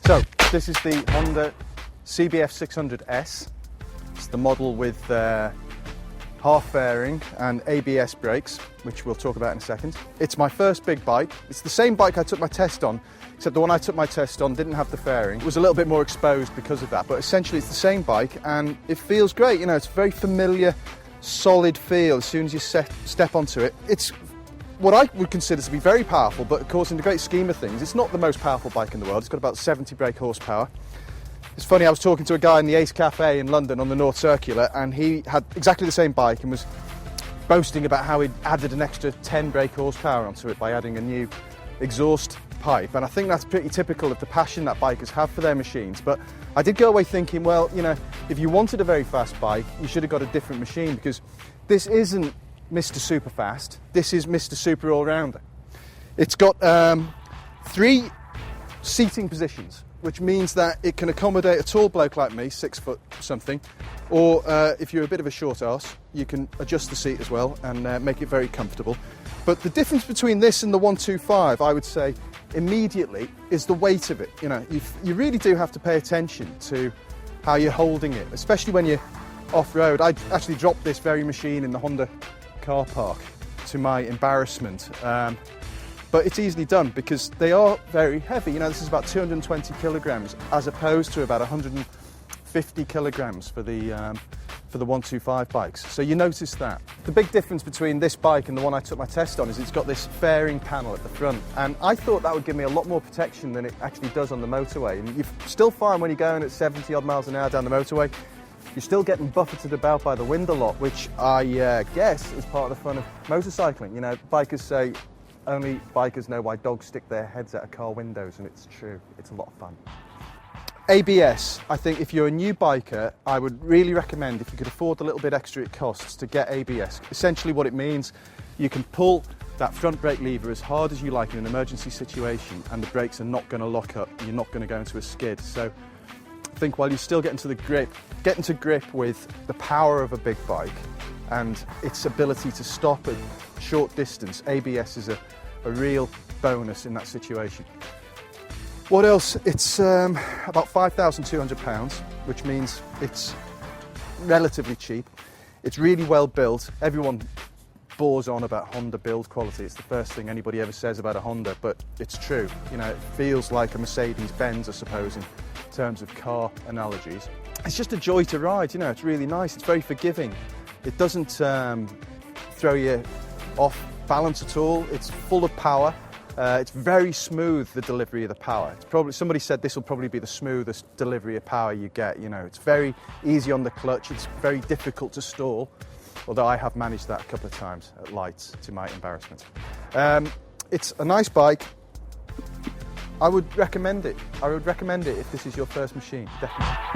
So this is the Honda CBF600S. It's the model with half fairing and ABS brakes, which we'll talk about in a second. It's my first big bike. It's the same bike I took my test on, except the one I took my test on didn't have the fairing. It was a little bit more exposed because of that, but essentially it's the same bike and it feels great. You know, it's a very familiar, solid feel as soon as you step onto it. It's what I would consider to be very powerful, but of course in the great scheme of things, it's not the most powerful bike in the world. It's got about 70 brake horsepower. It's funny, I was talking to a guy in the Ace Cafe in London on the North Circular, and he had exactly the same bike and was boasting about how he'd added an extra 10 brake horsepower onto it by adding a new exhaust pipe. And I think that's pretty typical of the passion that bikers have for their machines. But I did go away thinking, well, you know, if you wanted a very fast bike, you should have got a different machine, because this isn't Mr. Super Fast, this is Mr. Super All-Rounder. It's got 3 seating positions, which means that it can accommodate a tall bloke like me, 6 foot something, or if you're a bit of a short arse, you can adjust the seat as well and make it very comfortable. But the difference between this and the 125, I would say, immediately, is the weight of it. You know, you really do have to pay attention to how you're holding it, especially when you're off-road. I actually dropped this very machine in the Honda car park, to my embarrassment. But it's easily done because they are very heavy. You know, this is about 220 kilograms as opposed to about 150 kilograms for the 125 bikes. So you notice that. The big difference between this bike and the one I took my test on is it's got this fairing panel at the front. And I thought that would give me a lot more protection than it actually does on the motorway. And you still find when you're going at 70 odd miles an hour down the motorway, you're still getting buffeted about by the wind a lot, which I guess is part of the fun of motorcycling. You know, bikers say only bikers know why dogs stick their heads out of car windows, and it's true. It's a lot of fun. ABS, I think if you're a new biker, I would really recommend, if you could afford the little bit extra it costs, to get ABS. Essentially what it means, you can pull that front brake lever as hard as you like in an emergency situation, and the brakes are not going to lock up, you're not going to go into a skid. So I think while you're still getting to grip with the power of a big bike and its ability to stop at short distance, ABS is a real bonus in that situation. What else? It's about £5,200, which means it's relatively cheap. It's really well built. Everyone bores on about Honda build quality. It's the first thing anybody ever says about a Honda, but it's true. You know, it feels like a Mercedes-Benz, I suppose, in terms of car analogies. It's just a joy to ride, you know, it's really nice. It's very forgiving. It doesn't throw you off balance at all. It's full of power. It's very smooth, the delivery of the power. It's probably, somebody said this will probably be the smoothest delivery of power you get. You know, it's very easy on the clutch. It's very difficult to stall, although I have managed that a couple of times at lights, to my embarrassment. It's a nice bike. I would recommend it. I would recommend it if this is your first machine, definitely.